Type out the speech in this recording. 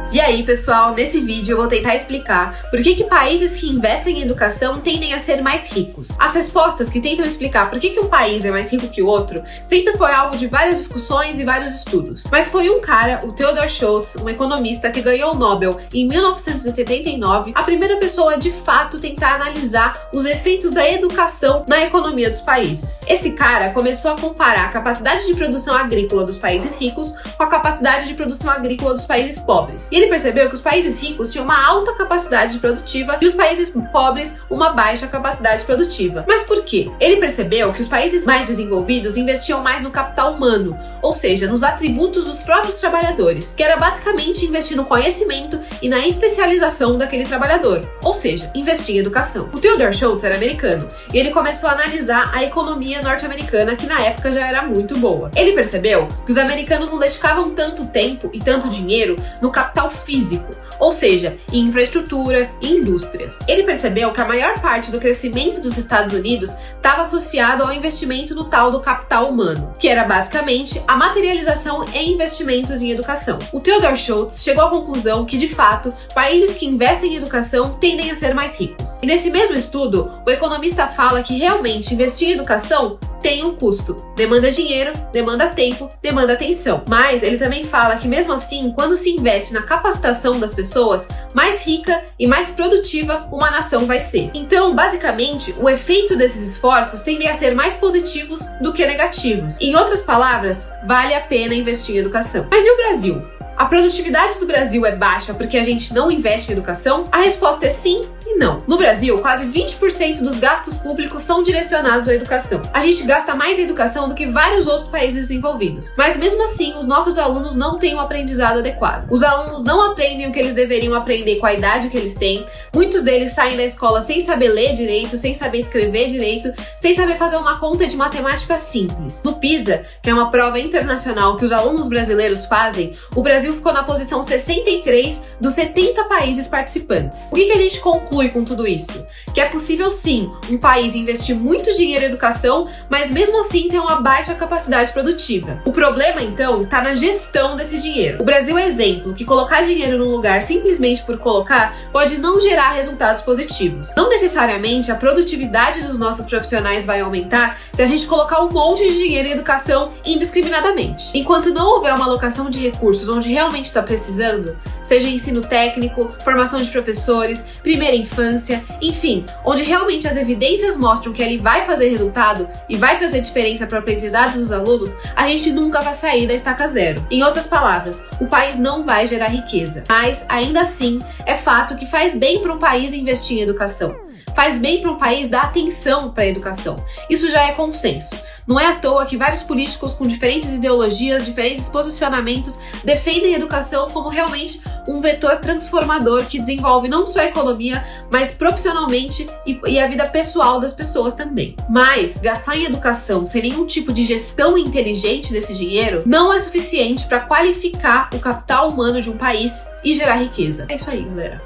E aí, pessoal, nesse vídeo eu vou tentar explicar por que países que investem em educação tendem a ser mais ricos. As respostas que tentam explicar por que um país é mais rico que o outro sempre foi alvo de várias discussões e vários estudos. Mas foi um cara, o Theodore Schultz, um economista que ganhou o Nobel em 1979, a primeira pessoa a de fato tentar analisar os efeitos da educação na economia dos países. Esse cara começou a comparar a capacidade de produção agrícola dos países ricos com a capacidade de produção agrícola dos países pobres. E ele percebeu que os países ricos tinham uma alta capacidade produtiva e os países pobres uma baixa capacidade produtiva. Mas por quê? Ele percebeu que os países mais desenvolvidos investiam mais no capital humano, ou seja, nos atributos dos próprios trabalhadores, que era basicamente investir no conhecimento e na especialização daquele trabalhador, ou seja, investir em educação. O Theodore Schultz era americano e ele começou a analisar a economia norte-americana, que na época já era muito boa. Ele percebeu que os americanos não dedicavam tanto tempo e tanto dinheiro no capital físico, ou seja, em infraestrutura e indústrias. Ele percebeu que a maior parte do crescimento dos Estados Unidos estava associado ao investimento no tal do capital humano, que era basicamente a materialização em investimentos em educação. O Theodore Schultz chegou à conclusão que, de fato, países que investem em educação tendem a ser mais ricos. E nesse mesmo estudo, o economista fala que realmente investir em educação tem um custo. Demanda dinheiro, demanda tempo, demanda atenção. Mas ele também fala que mesmo assim, quando se investe na capacitação das pessoas, mais rica e mais produtiva uma nação vai ser. Então, basicamente, o efeito desses esforços tendem a ser mais positivos do que negativos. Em outras palavras, vale a pena investir em educação. Mas e o Brasil? A produtividade do Brasil é baixa porque a gente não investe em educação? A resposta é sim e não. No Brasil, quase 20% dos gastos públicos são direcionados à educação. A gente gasta mais em educação do que vários outros países desenvolvidos. Mas mesmo assim, os nossos alunos não têm um aprendizado adequado. Os alunos não aprendem o que eles deveriam aprender com a idade que eles têm. Muitos deles saem da escola sem saber ler direito, sem saber escrever direito, sem saber fazer uma conta de matemática simples. No PISA, que é uma prova internacional que os alunos brasileiros fazem, o Brasil ficou na posição 63 dos 70 países participantes. O que a gente conclui com tudo isso? Que é possível sim um país investir muito dinheiro em educação, mas mesmo assim ter uma baixa capacidade produtiva. O problema então está na gestão desse dinheiro. O Brasil é exemplo que colocar dinheiro num lugar simplesmente por colocar pode não gerar resultados positivos. Não necessariamente a produtividade dos nossos profissionais vai aumentar se a gente colocar um monte de dinheiro em educação indiscriminadamente. Enquanto não houver uma alocação de recursos onde realmente está precisando, seja ensino técnico, formação de professores, primeira infância, enfim, onde realmente as evidências mostram que ele vai fazer resultado e vai trazer diferença para o aprendizado dos alunos, a gente nunca vai sair da estaca zero. Em outras palavras, o país não vai gerar riqueza, mas ainda assim é fato que faz bem para um país investir em educação. Faz bem para um país dar atenção para a educação. Isso já é consenso. Não é à toa que vários políticos com diferentes ideologias, diferentes posicionamentos, defendem a educação como realmente um vetor transformador que desenvolve não só a economia, mas profissionalmente e a vida pessoal das pessoas também. Mas gastar em educação sem nenhum tipo de gestão inteligente desse dinheiro não é suficiente para qualificar o capital humano de um país e gerar riqueza. É isso aí, galera.